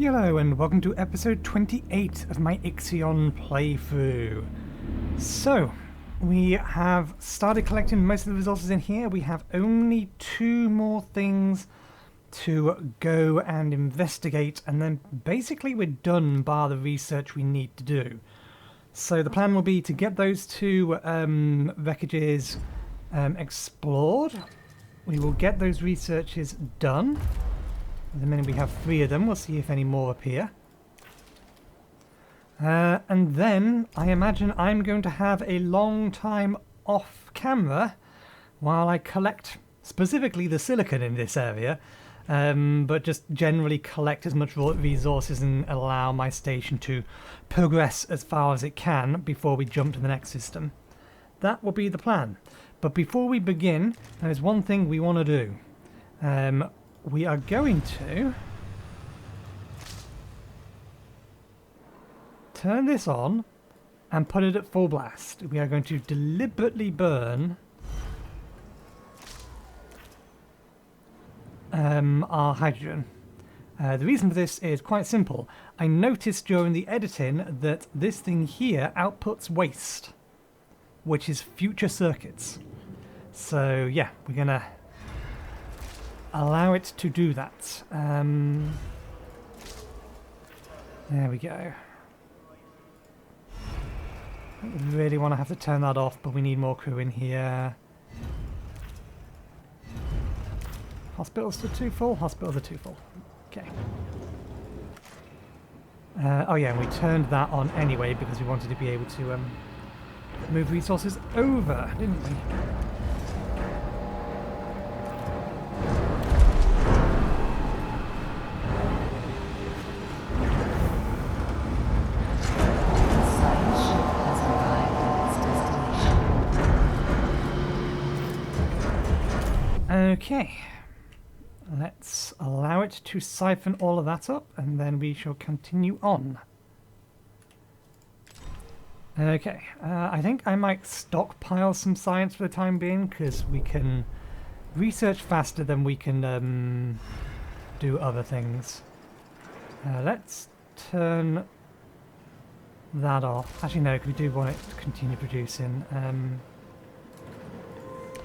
Yello, and welcome to episode 28 of my IXION playthrough. So, we have started collecting most of the resources in here. We have only 2 more things to go and investigate, and then basically we're done bar the research we need to do. So the plan will be to get those 2 wreckages explored. We will get those researches done. The minute we have 3 of them, we'll see if any more appear. And then, I imagine I'm going to have a long time off camera while I collect specifically the silicon in this area, but just generally collect as much resources and allow my station to progress as far as it can before we jump to the next system. That will be the plan. But before we begin, there's one thing we want to do. We are going to turn this on and put it at full blast. We are going to deliberately burn our hydrogen. The reason for this is quite simple. I noticed during the editing that this thing here outputs waste, which is future circuits. So yeah, we're going to allow it to do that. There we go. I don't really want to have to turn that off, but we need more crew in here. Hospitals are too full? Hospitals are too full. Okay. Oh yeah, and we turned that on anyway because we wanted to be able to move resources over, didn't we? Okay, let's allow it to siphon all of that up and then we shall continue on. Okay, I think I might stockpile some science for the time being because we can research faster than we can do other things. Let's turn that off. Actually no, because we do want it to continue producing.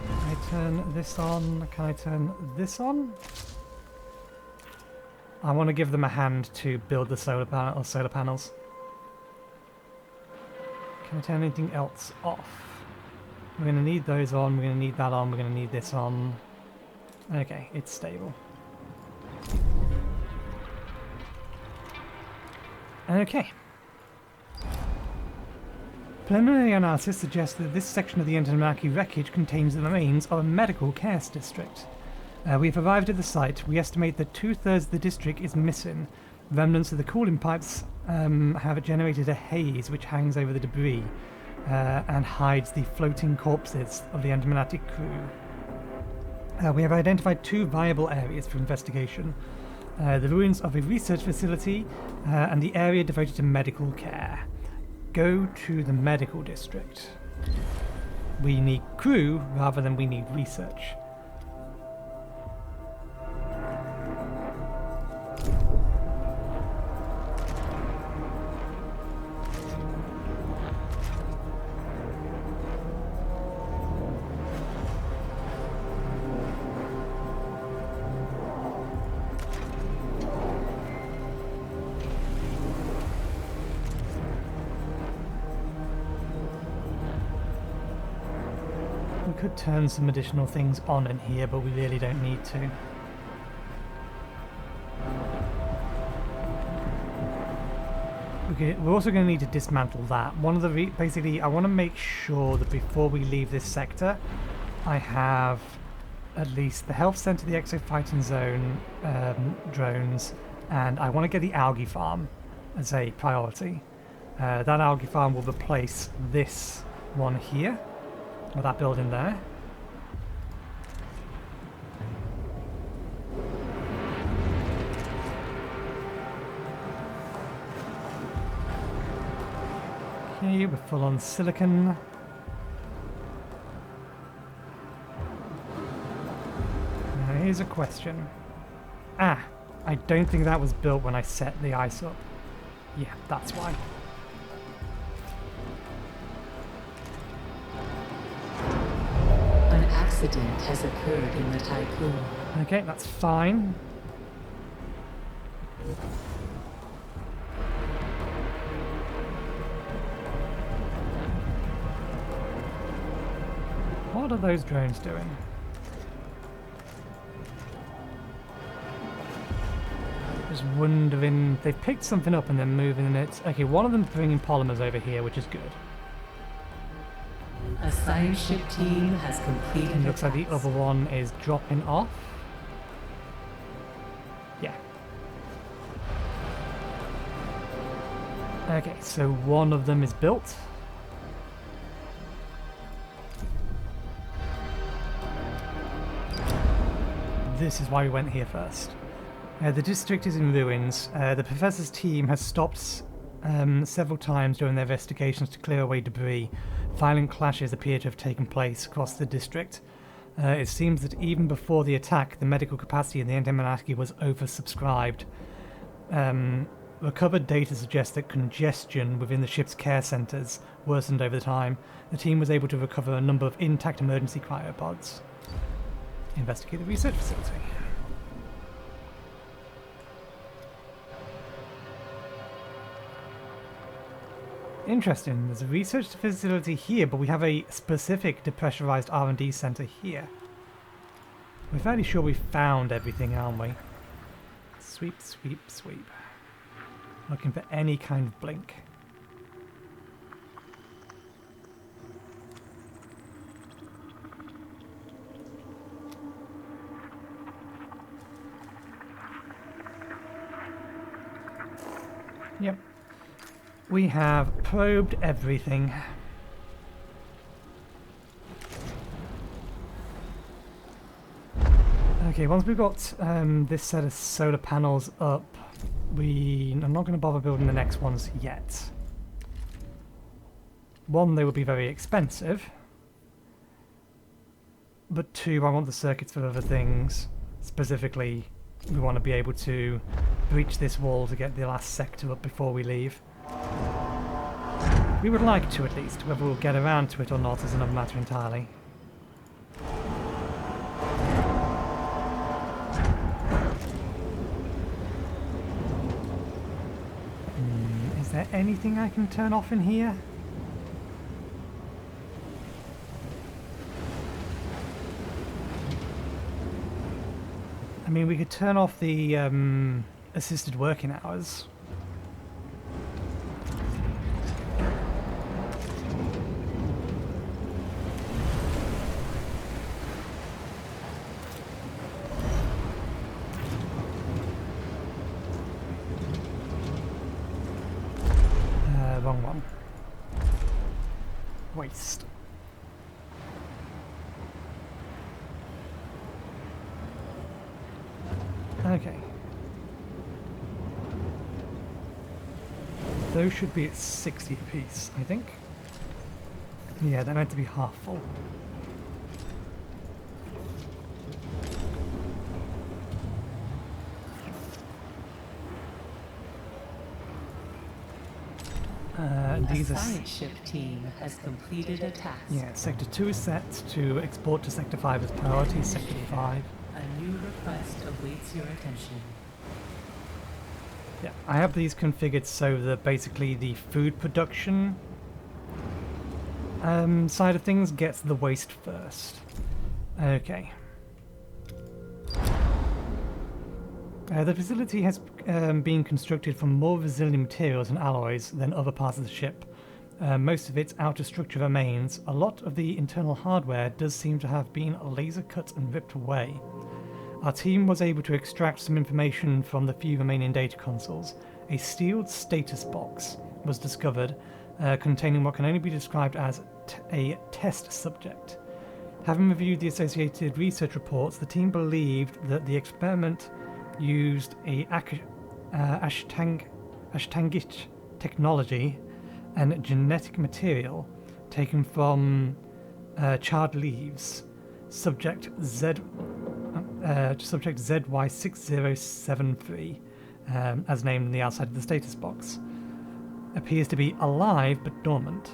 Can I turn this on? Can I turn this on? I want to give them a hand to build the solar panels. Can I turn anything else off? We're going to need those on, we're going to need that on, we're going to need this on. Okay, it's stable. Okay. Preliminary analysis suggests that this section of the Etemenanki wreckage contains the remains of a medical care district. We have arrived at the site. We estimate that 2/3 of the district is missing. Remnants of the cooling pipes have generated a haze which hangs over the debris and hides the floating corpses of the Etemenanki crew. We have identified 2 viable areas for investigation. The ruins of a research facility and the area devoted to medical care. Go to the medical district. We need crew rather than we need research. We could turn some additional things on in here, but we really don't need to. Okay, we're also going to need to dismantle that. One of the basically, I want to make sure that before we leave this sector, I have at least the health center, the exofighting zone drones, and I want to get the algae farm as a priority. That algae farm will replace this one here. Or that building there. Okay, we're full on silicon. Now here's a question. I don't think that was built when I set the ice up. Yeah, that's why. An accident has occurred in the typhoon. Okay, that's fine. What are those drones doing? Just wondering. They've picked something up and they're moving it. Okay, one of them's bringing polymers over here, which is good. A science ship team has completed. It looks like the other one is dropping off. Yeah. Okay, so one of them is built. This is why we went here first. The district is in ruins. The professor's team has stopped several times during their investigations to clear away debris. Violent clashes appear to have taken place across the district. It seems that even before the attack, the medical capacity in the Etemenanki was oversubscribed. Recovered data suggests that congestion within the ship's care centres worsened over time. The team was able to recover a number of intact emergency cryopods. Investigate the research facility. Interesting, there's a research facility here, but we have a specific depressurized R&D centre here. We're fairly sure we found everything, aren't we? Sweep, sweep, sweep. Looking for any kind of blink. Yep. We have probed everything. Okay, once we've got this set of solar panels up, I'm not going to bother building the next ones yet. One, they will be very expensive. But two, I want the circuits for other things. Specifically, we want to be able to breach this wall to get the last sector up before we leave. We would like to, at least. Whether we'll get around to it or not is another matter entirely. Is there anything I can turn off in here? I mean, we could turn off the assisted working hours. Wrong one. Waste. Okay. Those should be at 60 apiece, I think. Yeah, they're meant to be half full. These a science ship team has completed a task. Yeah, Sector 2 is set to export to Sector 5 as priority. Sector 5. A new request awaits your attention. Yeah, I have these configured so that basically the food production side of things gets the waste first. Okay. The facility has been constructed from more resilient materials and alloys than other parts of the ship. Most of its outer structure remains. A lot of the internal hardware does seem to have been laser cut and ripped away. Our team was able to extract some information from the few remaining data consoles. A sealed status box was discovered containing what can only be described as a test subject. Having reviewed the associated research reports, the team believed that the experiment used a Ashtangit technology and genetic material taken from charred leaves. Subject subject ZY6073, as named on the outside of the status box. Appears to be alive but dormant.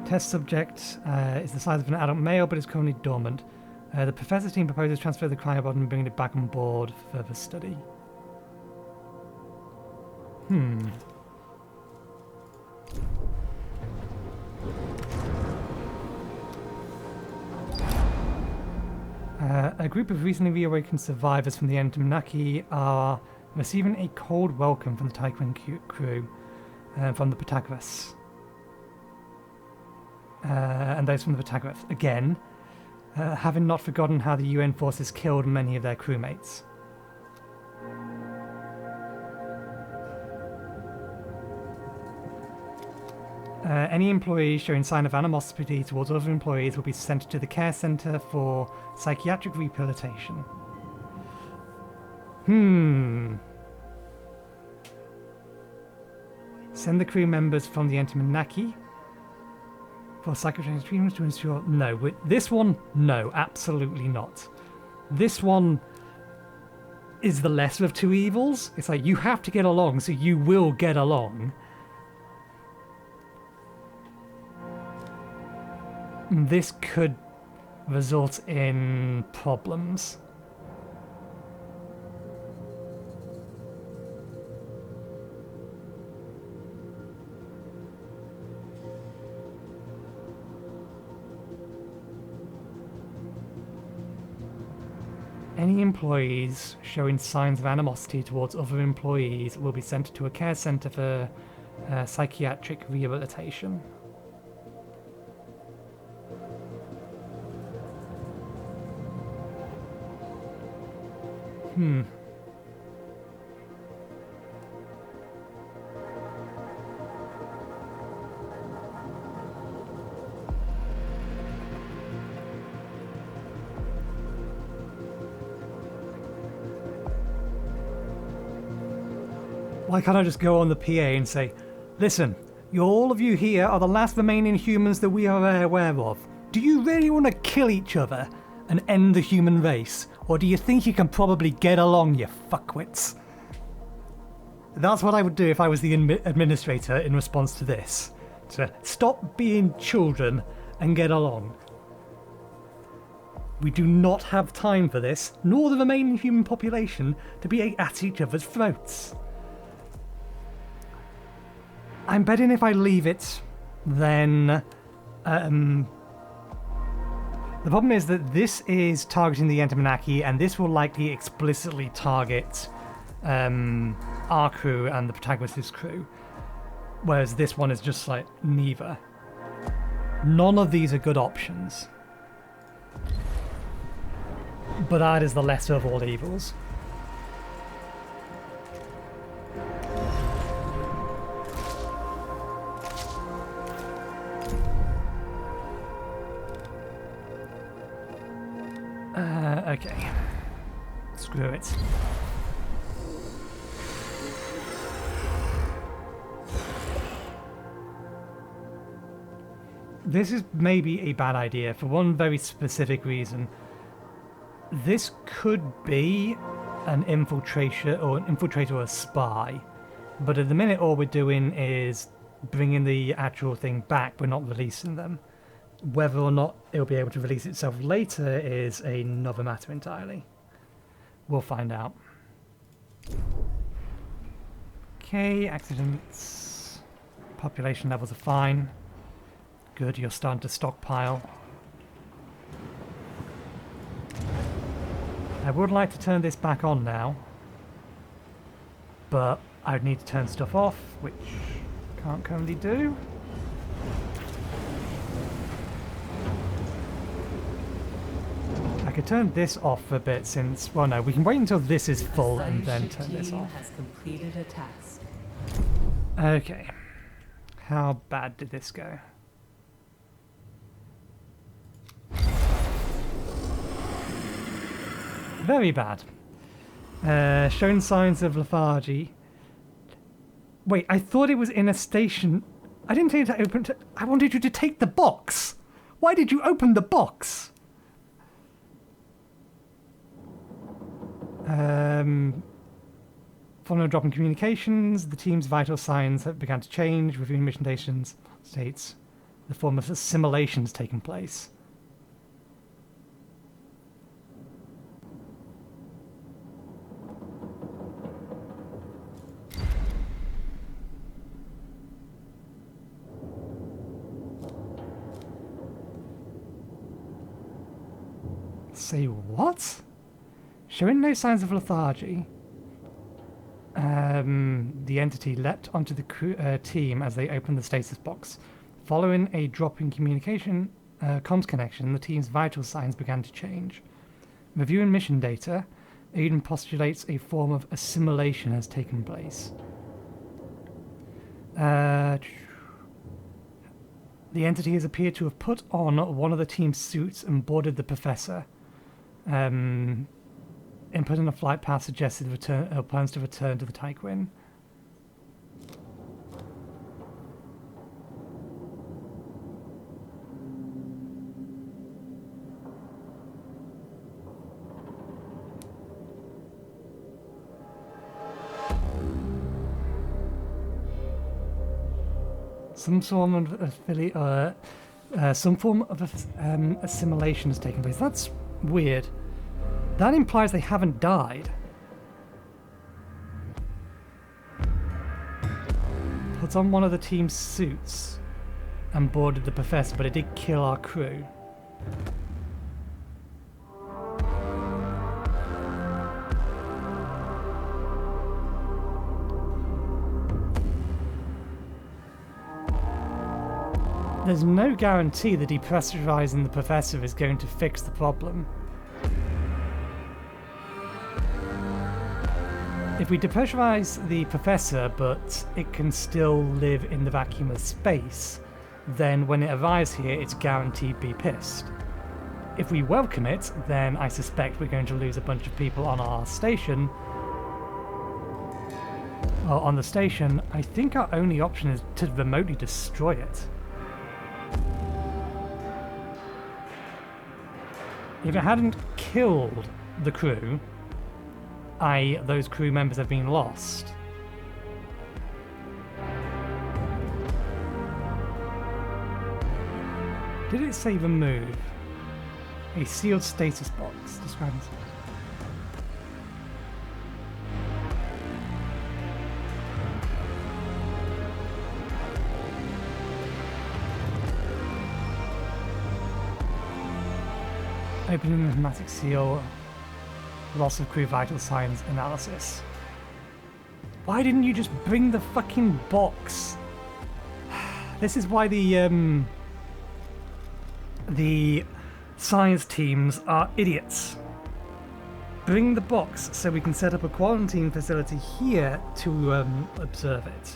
Test subject is the size of an adult male but is currently dormant. The professor's team proposes to transfer the cryobot and bring it back on board for further study. A group of recently reawakened survivors from the Etemenanki are receiving a cold welcome from the Tycoon crew from the Pythagoras. And those from the Pythagoras, again, having not forgotten how the UN forces killed many of their crewmates. Any employees showing sign of animosity towards other employees will be sent to the care center for psychiatric rehabilitation. Send the crew members from the Etemenanki for psychiatric treatment to ensure... No, this one, no, absolutely not. This one is the lesser of two evils. It's like, you have to get along, so you will get along. This could result in problems. Any employees showing signs of animosity towards other employees will be sent to a care center for psychiatric rehabilitation. Why can't I just go on the PA and say, listen, all of you here are the last remaining humans that we are aware of. Do you really want to kill each other and end the human race? Or do you think you can probably get along, you fuckwits? That's what I would do if I was the administrator in response to this. To stop being children and get along. We do not have time for this, nor the remaining human population, to be at each other's throats. I'm betting if I leave it, then... The problem is that this is targeting the Etemenanki, and this will likely explicitly target our crew and the Pythagoras' crew, whereas this one is just like neither. None of these are good options, but that is the lesser of all evils. Okay. Screw it. This is maybe a bad idea for one very specific reason. This could be an infiltrator or a spy, but at the minute all we're doing is bringing the actual thing back. We're not releasing them. Whether or not it'll be able to release itself later is another matter entirely. We'll find out. Okay, accidents. Population levels are fine. Good, you're starting to stockpile. I would like to turn this back on now, but I'd need to turn stuff off, which I can't currently do. I could turn this off for a bit since, well no, we can wait until this is full and then turn this off. Has completed a task. Okay. How bad did this go? Very bad. Shown signs of lethargy. Wait, I thought it was in a station. I didn't tell you to open it. I wanted you to take the box. Why did you open the box? Following a drop in communications, the team's vital signs have begun to change. Reviewing mission stations states the form of assimilations taking place. Say what? Showing no signs of lethargy, the entity leapt onto the team as they opened the stasis box. Following a drop in communication comms connection, the team's vital signs began to change. Reviewing mission data, Aiden postulates a form of assimilation has taken place. The entity has appeared to have put on one of the team's suits and boarded the professor. Input in a flight path suggested plans to return to the Tyquin. Some form of assimilation has taken place. That's weird. That implies they haven't died. Puts on one of the team's suits and boarded the professor, but it did kill our crew. There's no guarantee that depressurizing the professor is going to fix the problem. If we depressurize the professor, but it can still live in the vacuum of space, then when it arrives here, it's guaranteed to be pissed. If we welcome it, then I suspect we're going to lose a bunch of people on our station. Well, on the station, I think our only option is to remotely destroy it. If it hadn't killed the crew, those crew members have been lost. Did it say remove? A sealed status box describing. Opening the pneumatic seal. Loss of crew vital signs analysis. Why didn't you just bring the fucking box? This is why the science teams are idiots. Bring the box so we can set up a quarantine facility here to observe it.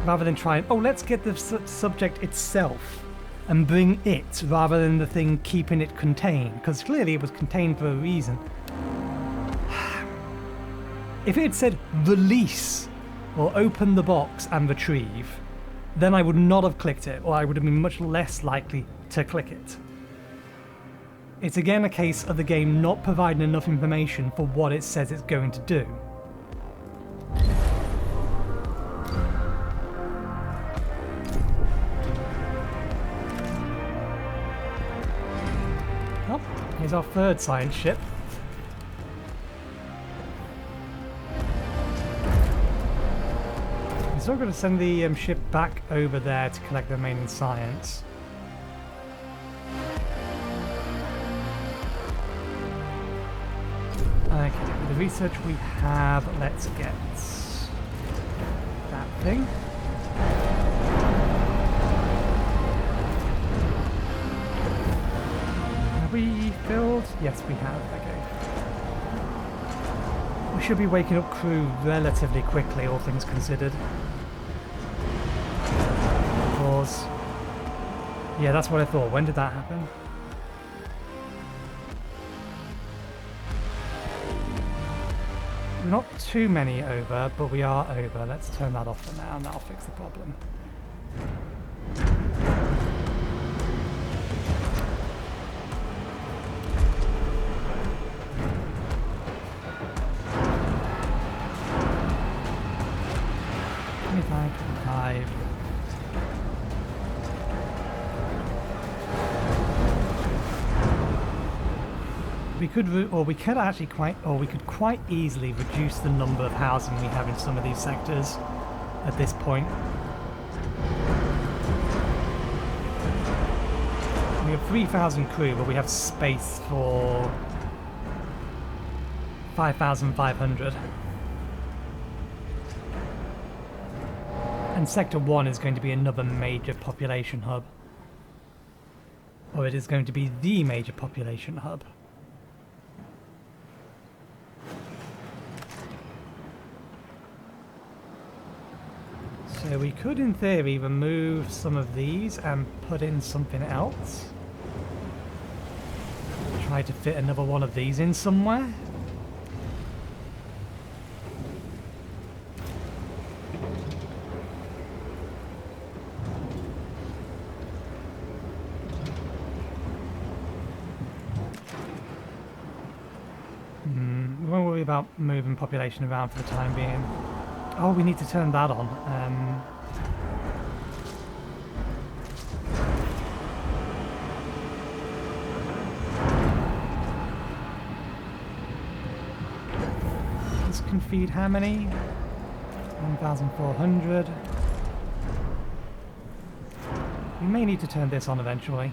Rather than try and, let's get the subject itself and bring it rather than the thing keeping it contained, because clearly it was contained for a reason. If it had said release or open the box and retrieve, then I would not have clicked it, or I would have been much less likely to click it. It's again a case of the game not providing enough information for what it says it's going to do. Here's our third science ship. We're still going to send the ship back over there to collect the remaining science. Okay, with the research we have, let's get that thing. We filled? Yes, we have. Okay. We should be waking up crew relatively quickly, all things considered. Pause. Yeah, that's what I thought. When did that happen? We're not too many over, but we are over. Let's turn that off for now, and that'll fix the problem. 5. We could quite easily reduce the number of housing we have in some of these sectors at this point. We have 3,000 crew, but we have space for 5,500. And Sector 1 is going to be another major population hub. Or it is going to be the major population hub. So we could, in theory, remove some of these and put in something else. Try to fit another one of these in somewhere. We won't worry about moving population around for the time being. Oh, we need to turn that on. This can feed how many? 1,400. We may need to turn this on eventually.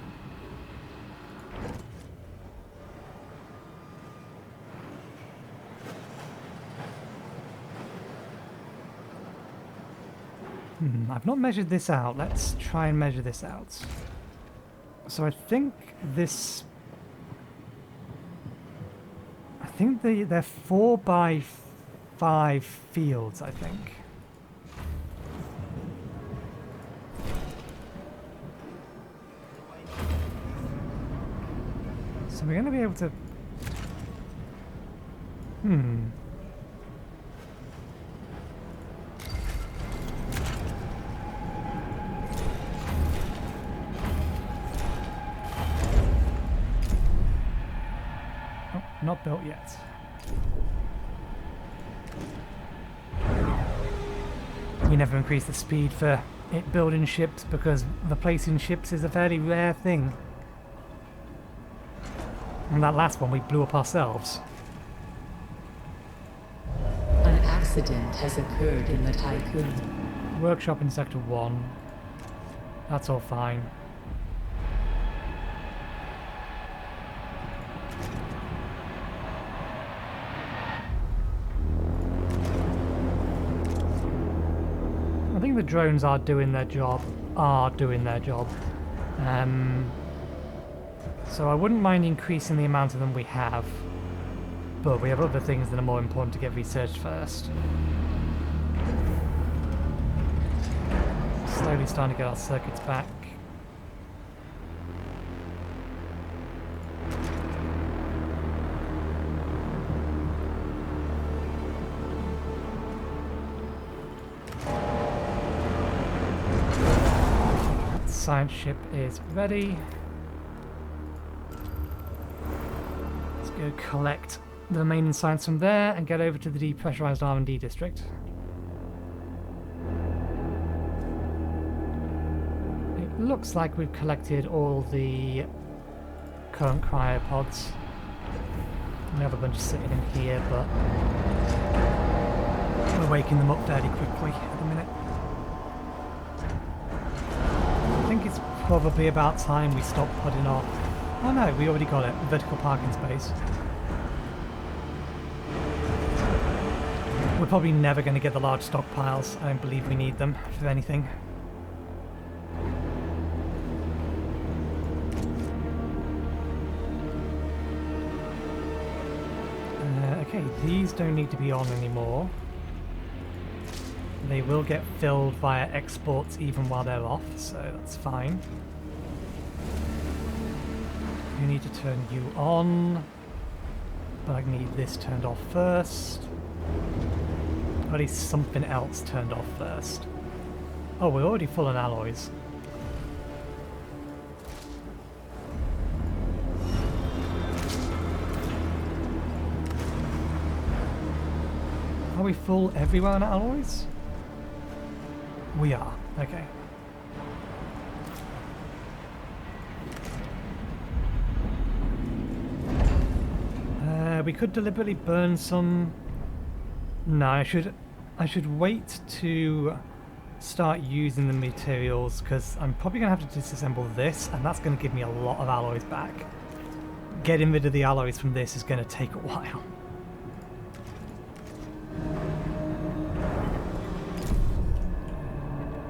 I've not measured this out. Let's try and measure this out. So I think this... they're 4 by 5 fields, I think. So we're going to be able to... Not built yet. We never increase the speed for it building ships because replacing ships is a fairly rare thing. And that last one we blew up ourselves. An accident has occurred in the Tycoon. Workshop in Sector 1. That's all fine. I think the drones are doing their job. So I wouldn't mind increasing the amount of them we have. But we have other things that are more important to get researched first. Slowly starting to get our circuits back. Science ship is ready. Let's go collect the remaining science from there and get over to the Depressurized R&D District. It looks like we've collected all the current cryopods. We have a bunch sitting in here, but we're waking them up fairly quickly at the minute. I think it's probably about time we stop putting off... Oh no, we already got it. Vertical parking space. We're probably never going to get the large stockpiles. I don't believe we need them for anything. Okay, these don't need to be on anymore. They will get filled via exports even while they're off, so that's fine. You need to turn you on, but I need this turned off first. Or at least something else turned off first. Oh, we're already full on alloys. Are we full everywhere on alloys? We are. Okay. We could deliberately burn some. No, I should wait to start using the materials because I'm probably going to have to disassemble this, and that's going to give me a lot of alloys back. Getting rid of the alloys from this is going to take a while.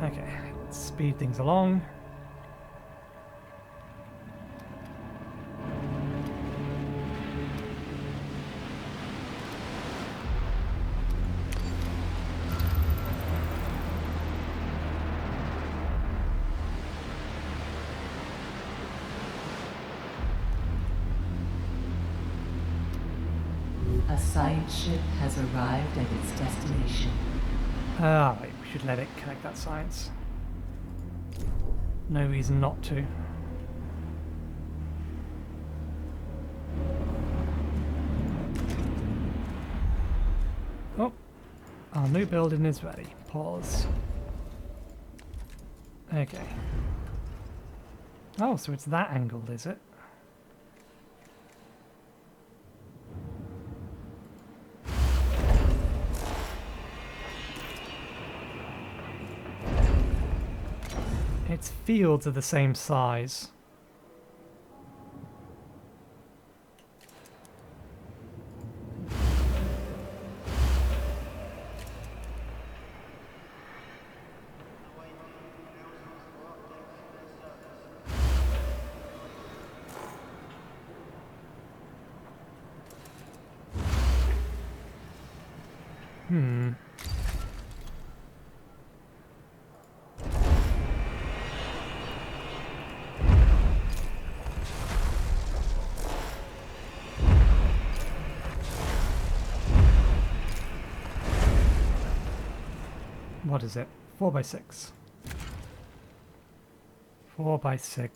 Okay, let's speed things along. A science ship has arrived at its destination. Alright, we should let it connect that science. No reason not to. Oh, our new building is ready. Pause. Okay. Oh, so it's that angle, is it? Its fields are the same size. What is it? 4x6. 4x6.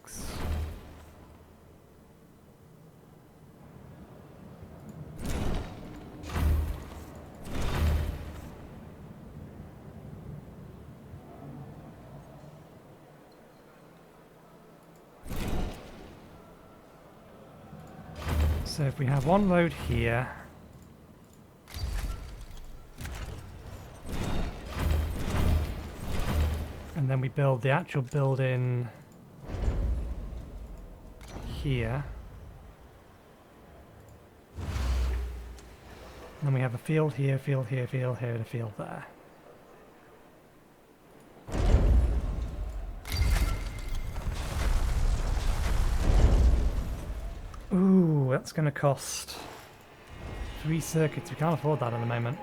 So if we have one road here, and then we build the actual building here, and then we have a field here, field here, field here, and a field there. Ooh, that's going to cost 3 circuits. We can't afford that at the moment.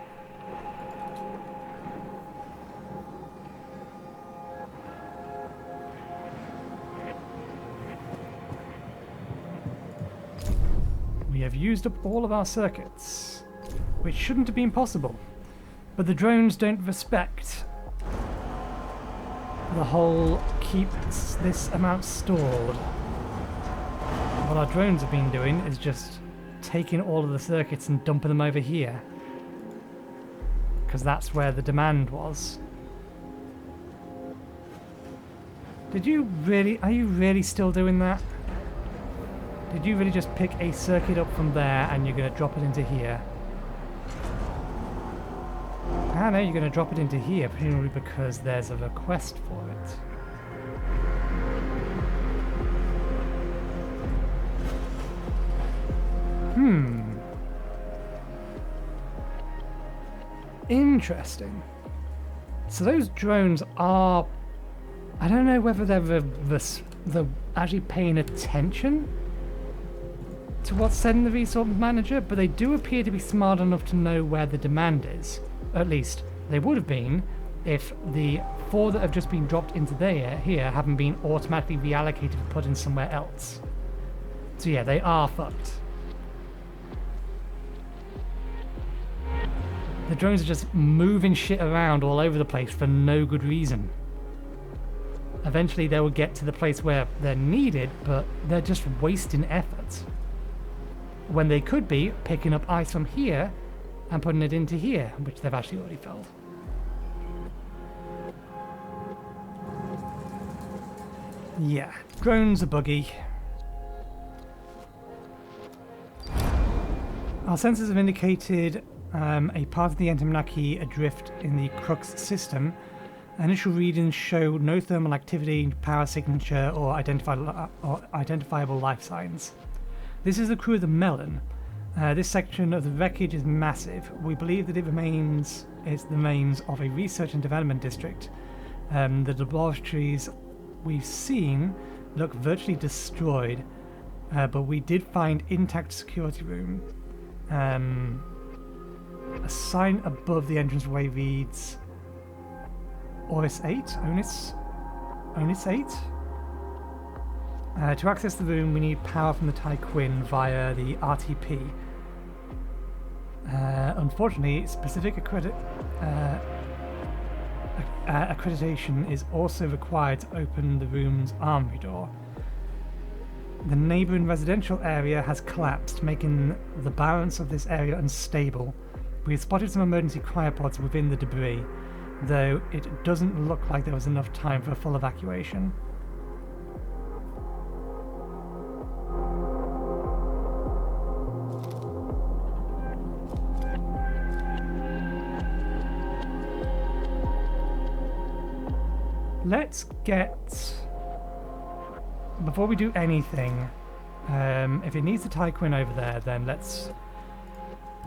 We have used up all of our circuits, which shouldn't have been possible. But the drones don't respect the whole keep this amount stored. What our drones have been doing is just taking all of the circuits and dumping them over here. Because that's where the demand was. Are you really still doing that? Did you really just pick a circuit up from there and you're going to drop it into here? I know you're going to drop it into here, presumably because there's a request for it. Interesting. So those drones are... I don't know whether they're actually paying attention to what's said in the resource manager, but they do appear to be smart enough to know where the demand is. At least they would have been if the 4 that have just been dropped into here haven't been automatically reallocated and put in somewhere else. So yeah, they are fucked. The drones are just moving shit around all over the place for no good reason. Eventually they will get to the place where they're needed, but they're just wasting effort. When they could be picking up ice from here and putting it into here, which they've actually already filled. Yeah, drones are buggy. Our sensors have indicated a part of the Etemenanki adrift in the Crux system. Initial readings show no thermal activity, power signature, or identifiable life signs. This is the crew of the Melon. This section of the wreckage is massive. We believe that it remains the remains of a research and development district. The laboratories we've seen look virtually destroyed, but we did find intact security room. A sign above the entranceway reads Oris 8? Onis 8? To access the room, we need power from the Tyquin via the RTP. Unfortunately, specific accreditation is also required to open the room's armory door. The neighbouring residential area has collapsed, making the balance of this area unstable. We have spotted some emergency cryopods within the debris, though it doesn't look like there was enough time for a full evacuation. Let's get... Before we do anything, if it needs the Tyquin over there, then let's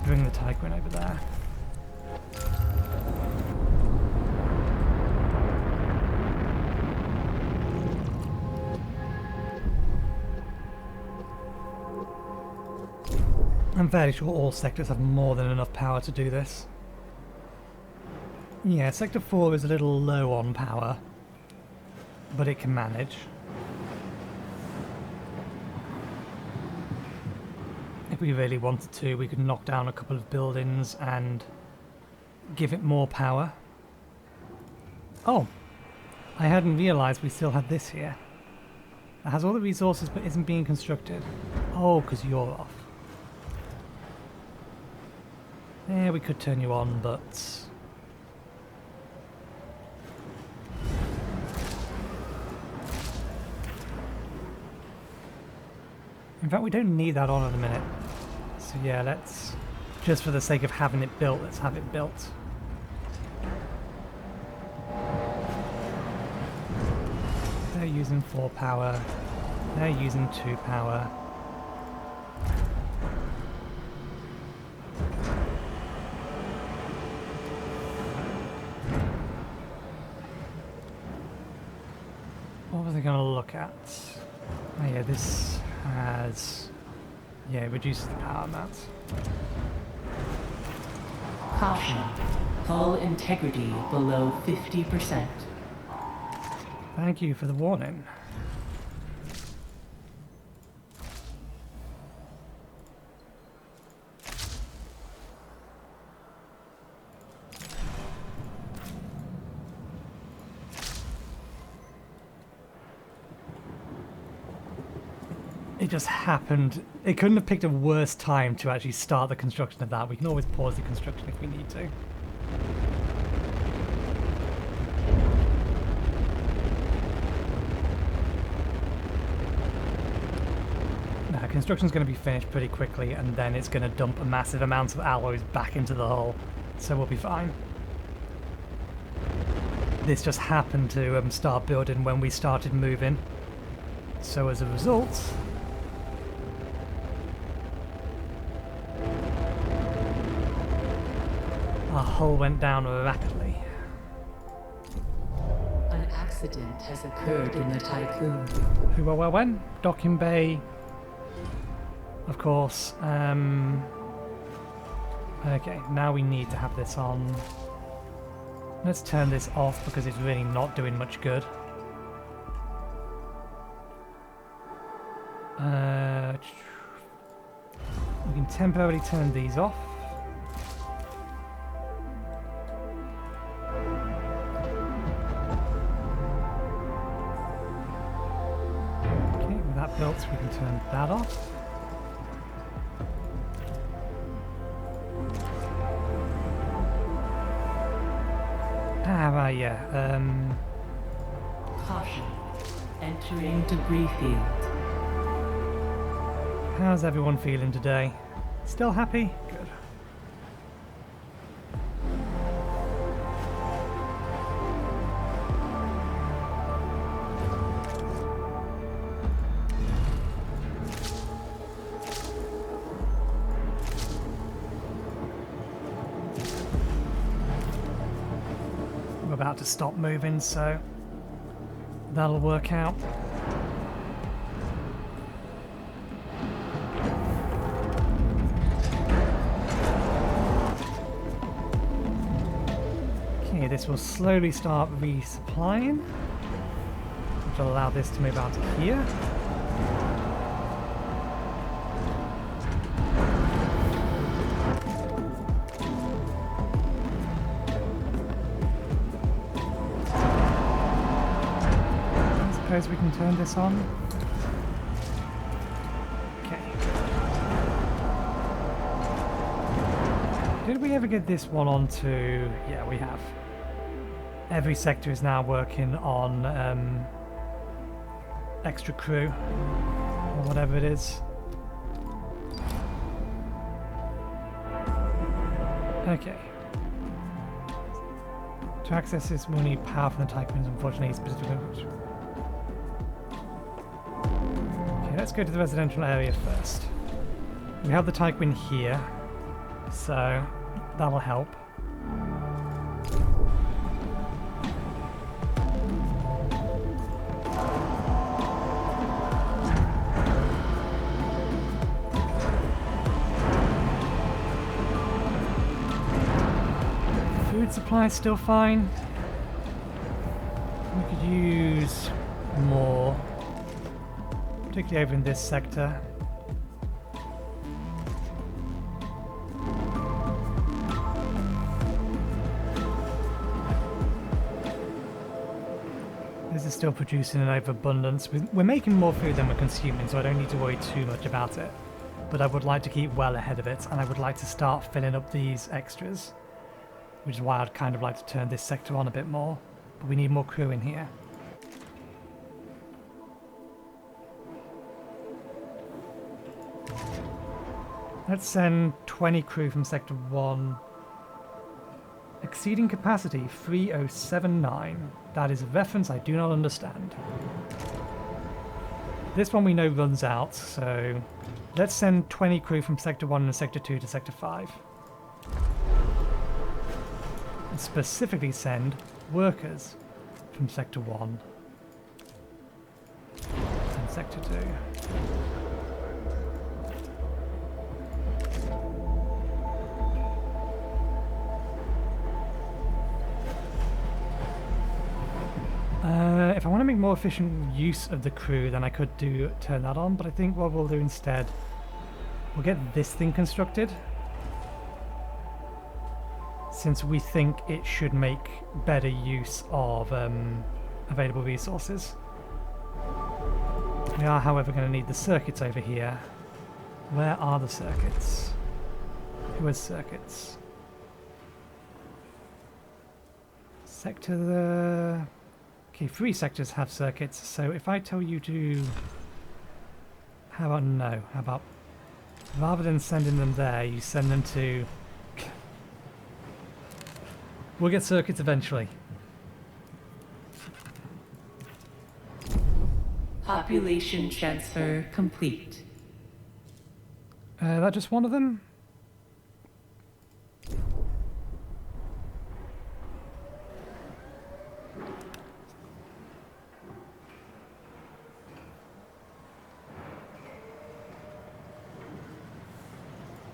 bring the Tyquin over there. I'm fairly sure all sectors have more than enough power to do this. Yeah, Sector 4 is a little low on power, but it can manage. If we really wanted to, we could knock down a couple of buildings and give it more power. Oh, I hadn't realised we still had this here. It has all the resources but isn't being constructed. Oh, because you're off. Yeah, we could turn you on, but... In fact, we don't need that on at the minute. So yeah, let's... Just for the sake of having it built, let's have it built. They're using 4 power. They're using 2 power. What was I going to look at? Oh yeah, this has... Yeah, it reduces the power amount. Caution. Hull integrity below 50%. Thank you for the warning. It just happened. It couldn't have picked a worse time to actually start the construction of that. We can always pause the construction if we need to. Now, construction's going to be finished pretty quickly, and then it's going to dump a massive amount of alloys back into the hull, so we'll be fine. This just happened to start building when we started moving, so as a result... Our hull went down rapidly. An accident has occurred in the Tycoon. Who, well, when? Docking bay. Of course. Okay, now we need to have this on. Let's turn this off because it's really not doing much good. We can temporarily turn these off. Built, so we can turn that off. Caution. Entering debris field. How's everyone feeling today? Still happy? Good. We're about to stop moving, so that'll work out. Okay, this will slowly start resupplying, which will allow this to move out to here. I suppose we can turn this on. Okay. Did we ever get this one onto... Yeah, we have. Every sector is now working on extra crew, or whatever it is. Okay. To access this, we'll need power from the Tycoons, unfortunately, specifically. Okay, let's go to the residential area first. We have the Tycoon here, so that'll help. Food supply is still fine. We could use more, particularly over in this sector. This is still producing an overabundance. We're making more food than we're consuming, so I don't need to worry too much about it. But I would like to keep well ahead of it, and I would like to start filling up these extras, which is why I'd kind of like to turn this sector on a bit more. But we need more crew in here. Let's send 20 crew from Sector 1. Exceeding capacity 3079. That is a reference I do not understand. This one we know runs out, so let's send 20 crew from Sector 1 and Sector 2 to Sector 5. And specifically send workers from Sector 1 and Sector 2. If I want to make more efficient use of the crew, then I could turn that on, but I think what we'll do instead, we'll get this thing constructed, since we think it should make better use of available resources. We are, however, going to need the circuits over here. Where are the circuits? Who has circuits? Sector the... Okay, 3 sectors have circuits, so if I tell you to... How about no? How about, rather than sending them there, you send them to... We'll get circuits eventually. Population transfer complete. That just one of them?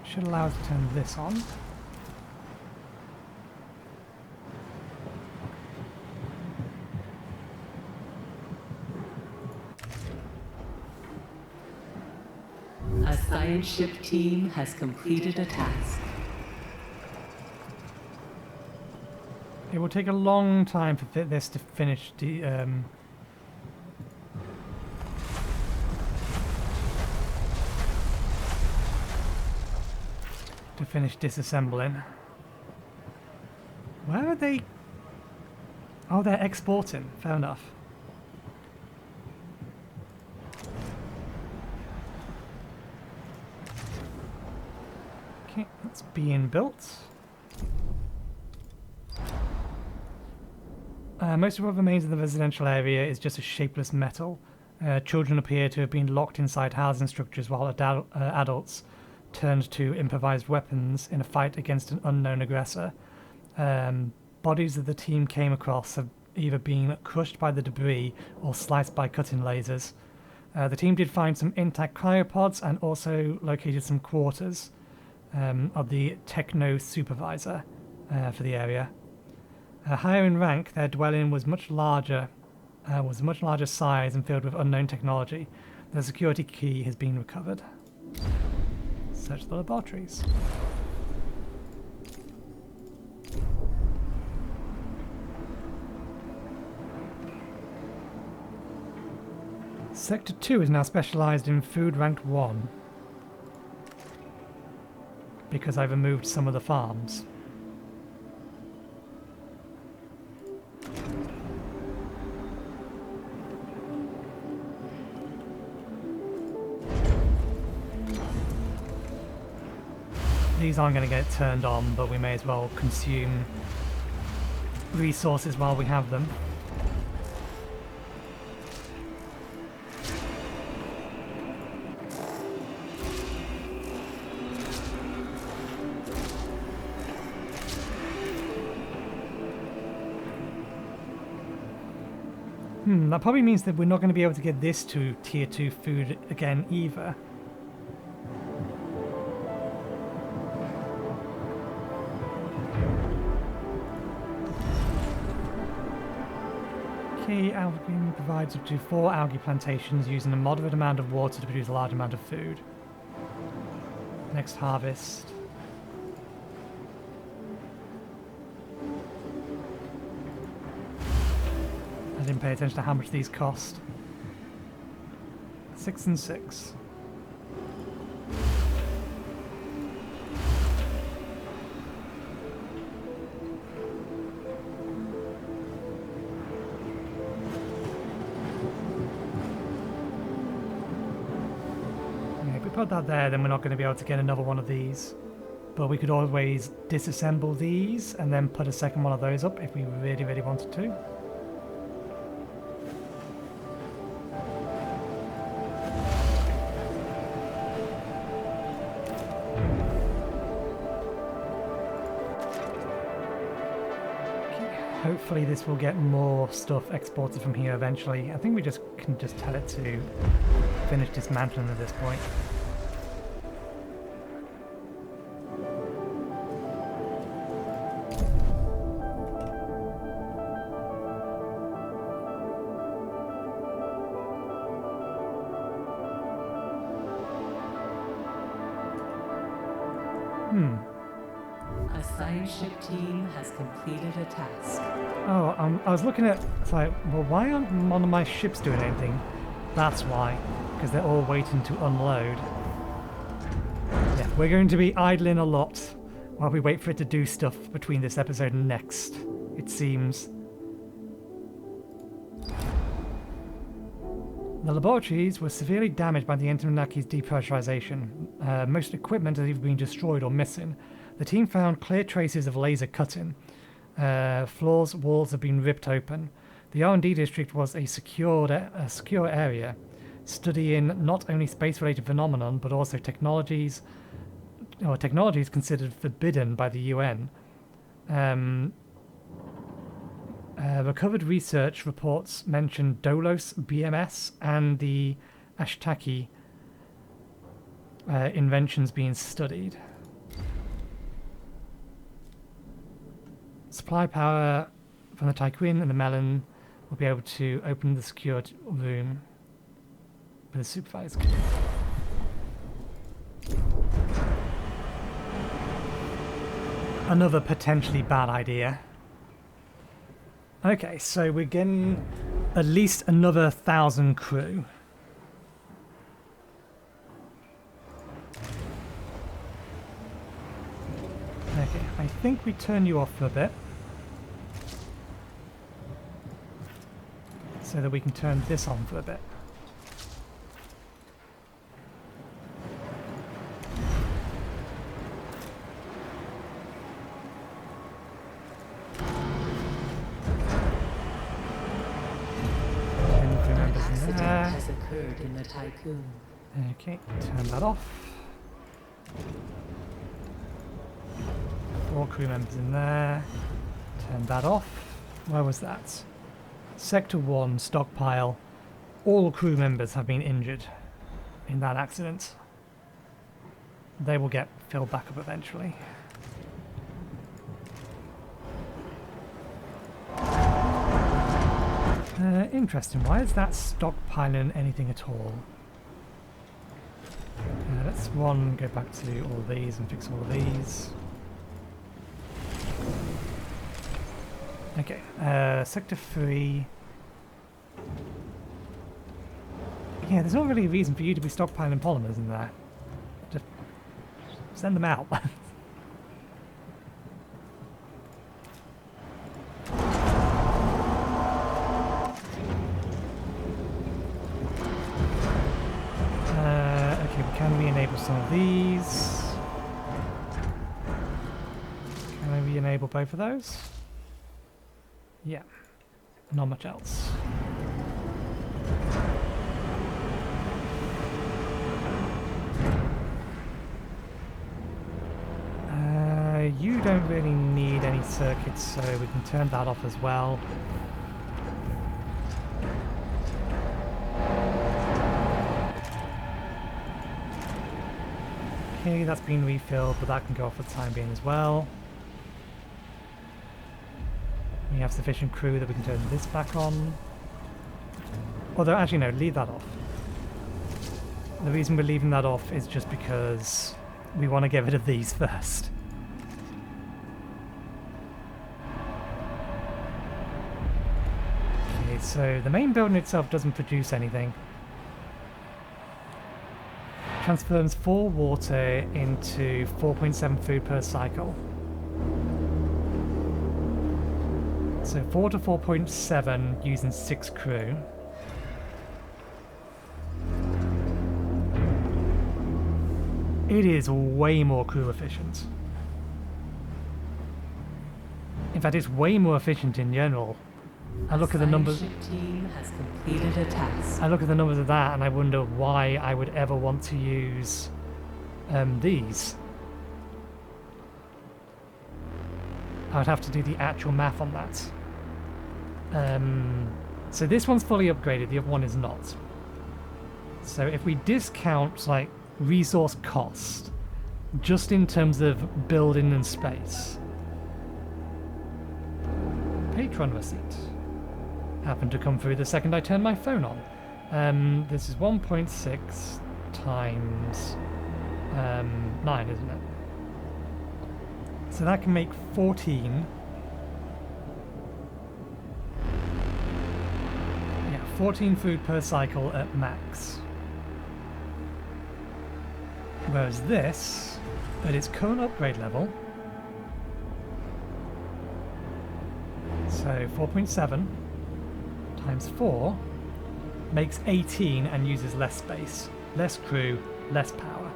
Should allow us to turn this on. A science ship team has completed a task. It will take a long time for this to finish the disassembling. Where are they? Oh, they're exporting. Fair enough. Okay, that's being built. Most of what remains of the residential area is just a shapeless metal. Children appear to have been locked inside housing structures while adults turned to improvised weapons in a fight against an unknown aggressor. Bodies that the team came across have either been crushed by the debris or sliced by cutting lasers. The team did find some intact cryopods and also located some quarters of the techno supervisor for the area. Higher in rank, their dwelling was much larger size and filled with unknown technology. The security key has been recovered. Search the laboratories. Sector 2 is now specialised in food ranked 1 because I removed some of the farms. These aren't going to get turned on, but we may as well consume resources while we have them. That probably means that we're not going to be able to get this to tier 2 food again either. Algae provides up to 4 algae plantations using a moderate amount of water to produce a large amount of food. Next harvest. I didn't pay attention to how much these cost. 6 and 6. Put that there, then we're not going to be able to get another one of these. But we could always disassemble these and then put a second one of those up if we really, really wanted to. Okay, hopefully this will get more stuff exported from here eventually. I think we can just tell it to finish dismantling at this point. A science ship team has completed a task. Oh, I was looking at, it's like, well, why aren't none of my ships doing anything? That's why, because they're all waiting to unload. Yeah, we're going to be idling a lot while we wait for it to do stuff between this episode and next, it seems. The laboratories were severely damaged by the Etemenanki's depressurization. Most equipment has either been destroyed or missing. The team found clear traces of laser cutting. Floors, walls have been ripped open. The R&D district was a secure area, studying not only space-related phenomenon but also technologies considered forbidden by the UN. Recovered research reports mention Dolos BMS and the Ashtaki inventions being studied. Supply power from the Tyquin and the Melon will be able to open the secured room with a supervised key. Another potentially bad idea. Okay, so we're getting at least another 1,000 crew. Okay, I think we turn you off for a bit. So that we can turn this on for a bit. occurred in the tycoon. Okay, turn that off. 4 crew members in there. Turn that off. Where was that? Sector 1, stockpile. All crew members have been injured in that accident. They will get filled back up eventually. Interesting. Why is that stockpiling anything at all? Let's go back to all of these and fix all of these. Okay, Sector 3. Yeah, there's not really a reason for you to be stockpiling polymers in there. Just send them out. Okay, can we enable some of these? Can we enable both of those? Yeah, not much else. You don't really need any circuits, so we can turn that off as well. Okay, that's been refilled, but that can go off for the time being as well. We have sufficient crew that we can turn this back on. Although, actually no, leave that off. The reason we're leaving that off is just because we want to get rid of these first. Okay, so the main building itself doesn't produce anything. Transforms 4 water into 4.7 food per cycle. So 4 to 4.7 using 6 crew. It is way more crew efficient. In fact, it's way more efficient in general. I look at the numbers. Team has completed a task. I look at the numbers of that, and I wonder why I would ever want to use these. I would have to do the actual math on that. So this one's fully upgraded, the other one is not. So if we discount like resource cost, just in terms of building and space. Patron receipt. Happened to come through the second I turned my phone on. This is 1.6 times 9, isn't it? So that can make 14. Yeah, 14 food per cycle at max. Whereas this, at its current upgrade level, so 4.7 times 4 makes 18 and uses less space, less crew, less power.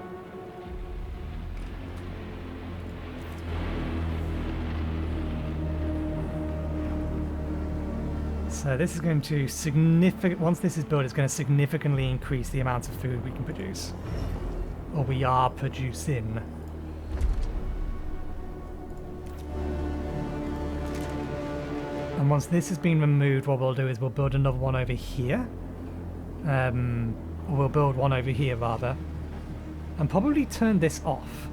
So this is going to once this is built, it's going to significantly increase the amount of food we can produce. Or we are producing. And once this has been removed, what we'll do is we'll build another one over here. Or we'll build one over here, rather. And probably turn this off.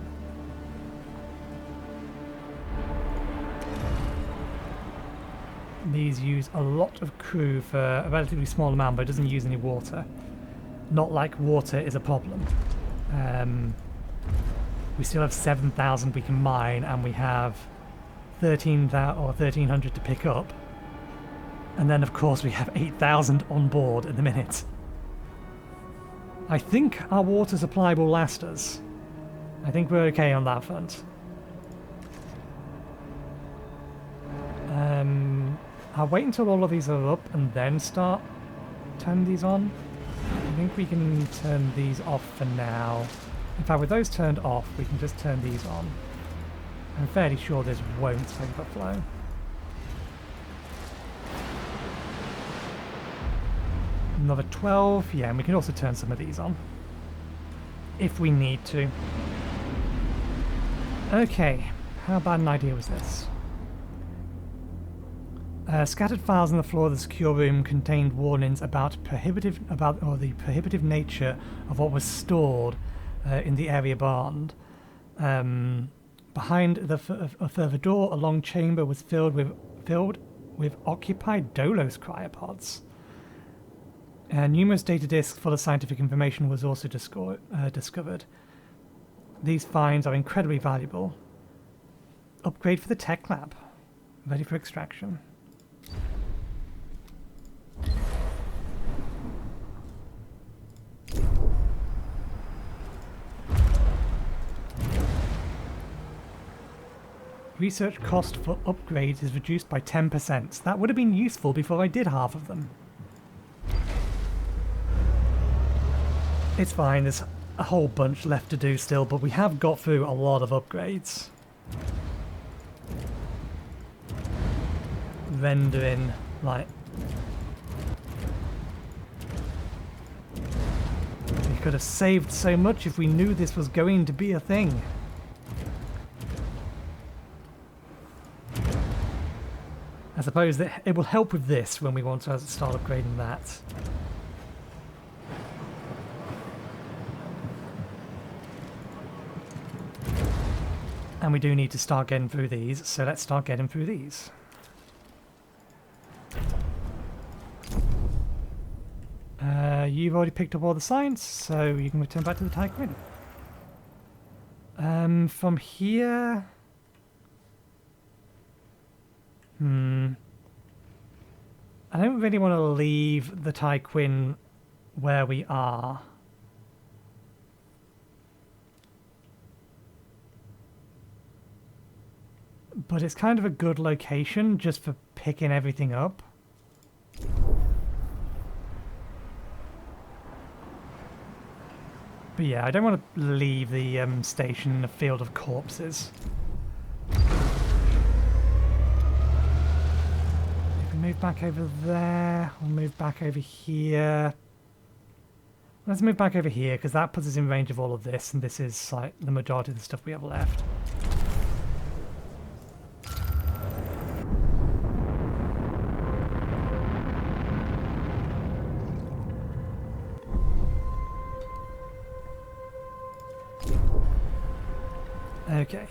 These use a lot of crew for a relatively small amount, but it doesn't use any water. Not like water is a problem. We still have 7,000 we can mine, and we have 1,300 to pick up. And then, of course, we have 8,000 on board at the minute. I think our water supply will last us. I think we're okay on that front. I'll wait until all of these are up and then start turning these on. I think we can turn these off for now. In fact, with those turned off, we can just turn these on. I'm fairly sure this won't overflow. Another 12. Yeah, and we can also turn some of these on. If we need to. Okay, how bad an idea was this? Scattered files on the floor of the secure room contained warnings about the prohibitive nature of what was stored in the area beyond. Behind a further door, a long chamber was filled with occupied Dolos cryopods. Numerous data disks full of scientific information was also discovered. These finds are incredibly valuable. Upgrade for the tech lab. Ready for extraction. Research cost for upgrades is reduced by 10%. That would have been useful before I did half of them. It's fine, there's a whole bunch left to do still, but we have got through a lot of upgrades. Rendering, like... We could have saved so much if we knew this was going to be a thing. I suppose that it will help with this when we want to start upgrading that. And we do need to start getting through these, so let's start getting through these. You've already picked up all the science, so you can return back to the Tycoon. From here... I don't really want to leave the Tyquin where we are. But it's kind of a good location just for picking everything up. But yeah, I don't want to leave the station in a field of corpses. Move back over there, we'll move back over here. Let's move back over here because that puts us in range of all of this, and this is like the majority of the stuff we have left. Okay.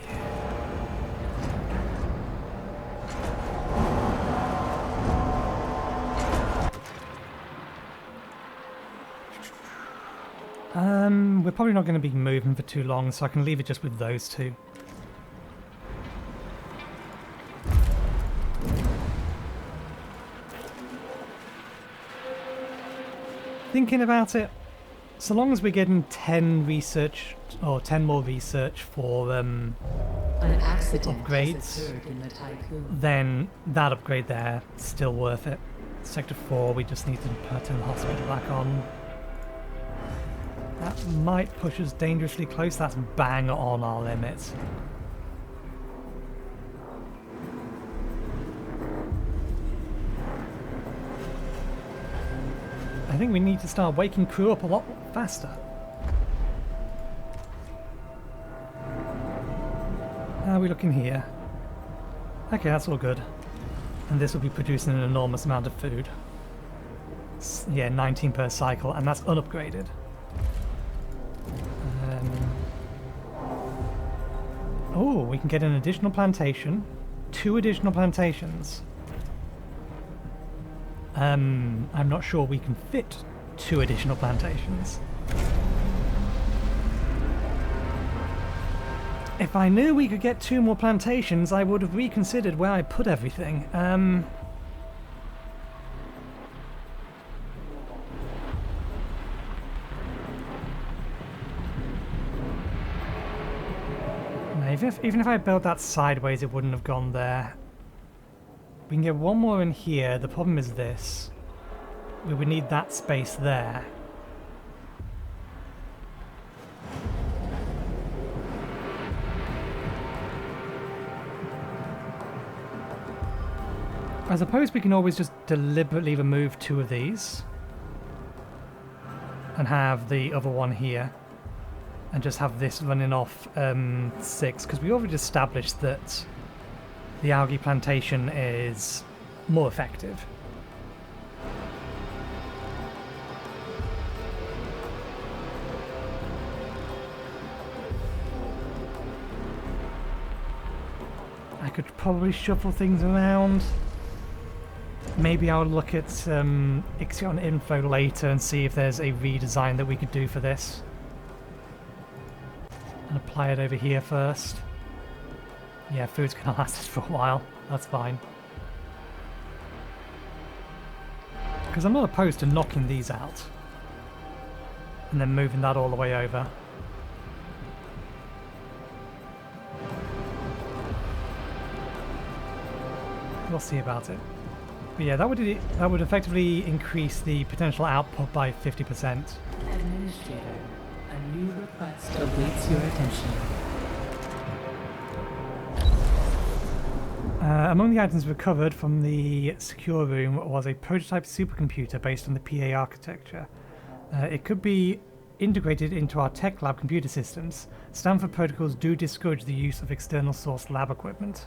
We're probably not going to be moving for too long, so I can leave it just with those two. Thinking about it, so long as we're getting 10 research, or 10 more research for an accident upgrades, in the Tycoon. then that upgrade there is still worth it. Sector 4, we just need to turn the hospital back on. That might push us dangerously close. That's bang on our limits. I think we need to start waking crew up a lot faster. How are we looking here? Okay, that's all good. And this will be producing an enormous amount of food. Yeah, 19 per cycle, and that's unupgraded. Oh, we can get an additional plantation. 2 additional plantations. I'm not sure we can fit 2 additional plantations. If I knew we could get 2 more plantations, I would have reconsidered where I put everything. Even if I built that sideways, it wouldn't have gone there. We can get 1 more in here. The problem is this. We would need that space there. I suppose we can always just deliberately remove 2 of these. and have the other one here, and just have this running off 6, because we already established that the algae plantation is more effective. I could probably shuffle things around. Maybe I'll look at IXION info later and see if there's a redesign that we could do for this. And apply it over here first. Yeah, food's gonna last us for a while. That's fine. Because I'm not opposed to knocking these out. And then moving that all the way over. We'll see about it. But yeah, that would effectively increase the potential output by 50%. Administrator, a new request awaits your attention. Among the items recovered from the secure room was a prototype supercomputer based on the PA architecture. It could be integrated into our tech lab computer systems. Stanford protocols do discourage the use of external source lab equipment.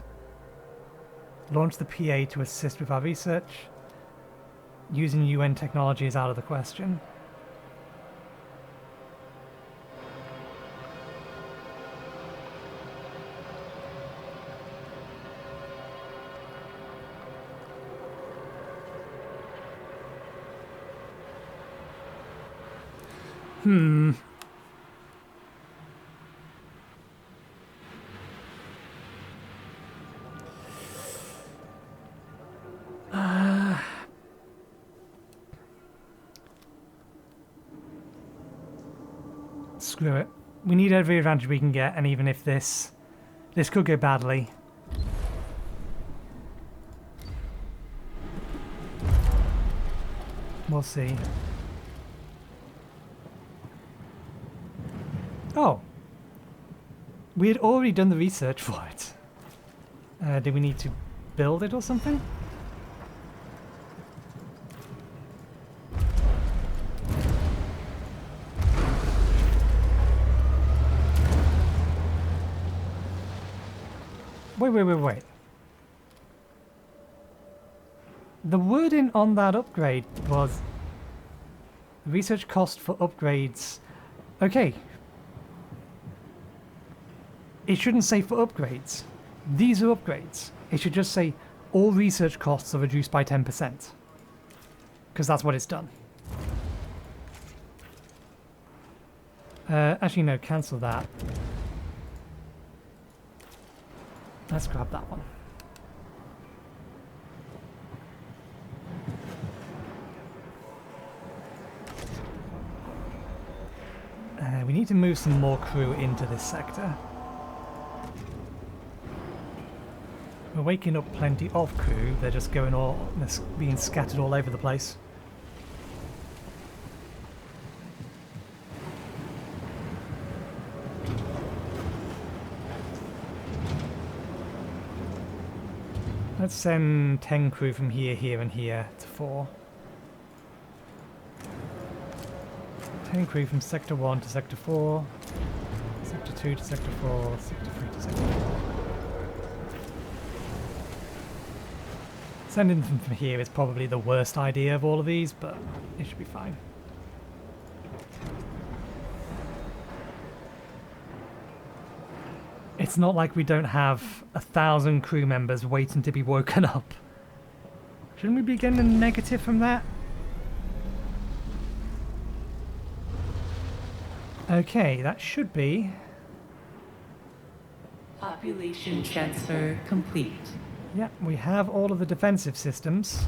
Launch the PA to assist with our research. Using UN technology is out of the question. Screw it. We need every advantage we can get, and even if this could go badly. We'll see. Oh. We had already done the research for it. Do we need to build it or something? Wait. The wording on that upgrade was research cost for upgrades. Okay. It shouldn't say for upgrades. These are upgrades. It should just say all research costs are reduced by 10%. Because that's what it's done. Actually, no, cancel that. Let's grab that one. We need to move some more crew into this sector. We're waking up plenty of crew. They're just they're being scattered all over the place. Let's send 10 crew from here, here, and here to 4. 10 crew from Sector 1 to Sector 4, Sector 2 to Sector 4, Sector 3 to Sector 4. Sending them from here is probably the worst idea of all of these, but it should be fine. It's not like we don't have 1,000 crew members waiting to be woken up. Shouldn't we be getting a negative from that? Okay, that should be... Population transfer complete. Yep, we have all of the defensive systems.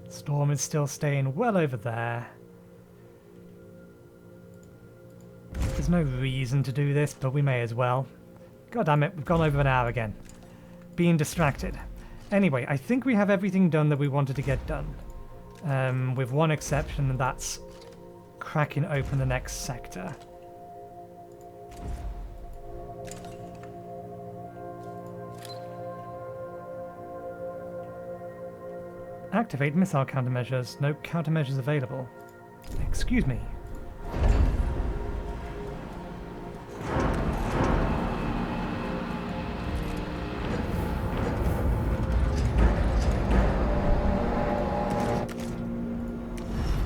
Storm is still staying well over there. There's no reason to do this, but we may as well. God damn it, we've gone over an hour again. Being distracted. Anyway, I think we have everything done that we wanted to get done. With one exception, and that's cracking open the next sector. Activate missile countermeasures. No countermeasures available. Excuse me.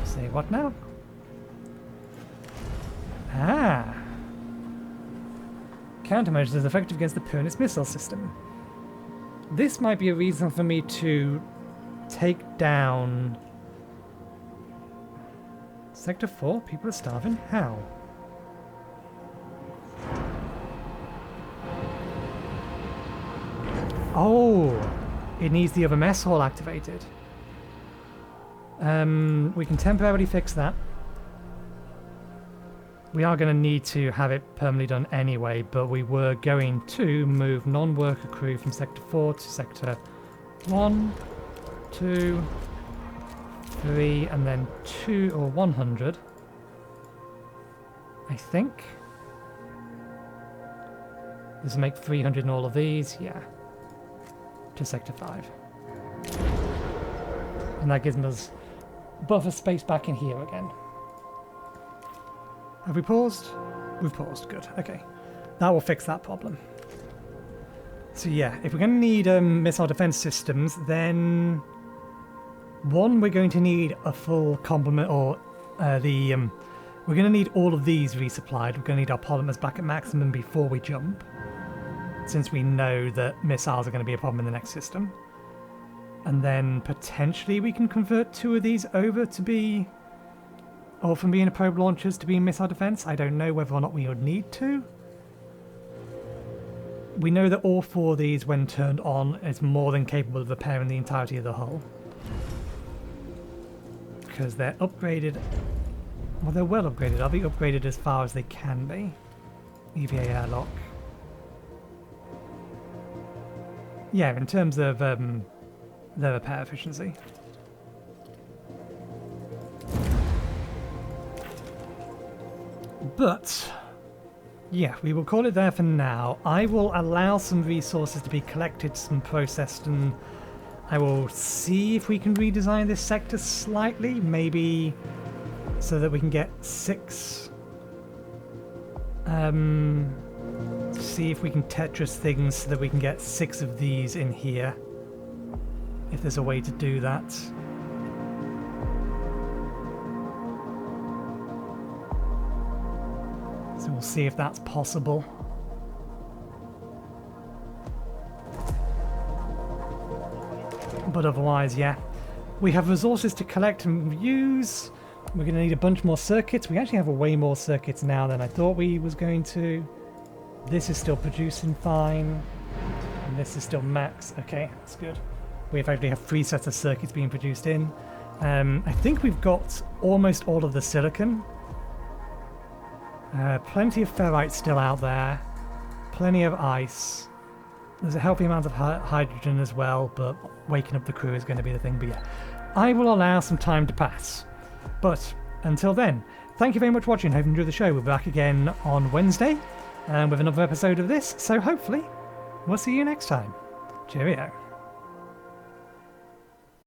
Say what now? Ah! Countermeasures is effective against the Pyrenees missile system. This might be a reason for me to take down Sector 4. People are starving. How? Oh, it needs the other mess hall activated. We can temporarily fix that. We are going to need to have it permanently done anyway, but we were going to move non-worker crew from Sector 4 to Sector 1, 2, 3, and then 2 or 100. I think. Does it make 300 in all of these? Yeah. To Sector 5. And that gives us buffer space back in here again. Have we paused? We've paused. Good. Okay. That will fix that problem. So yeah, if we're going to need missile defense systems, then one, we're going to need a full complement, or we're going to need all of these resupplied. We're going to need our polymers back at maximum before we jump, since we know that missiles are going to be a problem in the next system. And then potentially we can convert 2 of these over to be, or from being probe launchers to being missile defense. I don't know whether or not we would need to. We know that all 4 of these, when turned on, is more than capable of repairing the entirety of the hull. Because they're upgraded. Well, they're well upgraded. Are they upgraded as far as they can be? EVA airlock. Yeah, in terms of their repair efficiency. But yeah, we will call it there for now. I will allow some resources to be collected, some processed, and I will see if we can redesign this sector slightly, maybe so that we can get 6. See if we can Tetris things so that we can get 6 of these in here. If there's a way to do that. So we'll see if that's possible. But otherwise, yeah. We have resources to collect and use. We're going to need a bunch more circuits. We actually have way more circuits now than I thought we was going to. This is still producing fine. And this is still max. Okay, that's good. We effectively have 3 sets of circuits being produced in. I think we've got almost all of the silicon. Plenty of ferrite still out there. Plenty of ice. There's a healthy amount of hydrogen as well, but waking up the crew is going to be the thing. But yeah, I will allow some time to pass. But until then, thank you very much for watching. Hope you enjoyed the show. We'll be back again on Wednesday with another episode of this. So hopefully, we'll see you next time. Cheerio.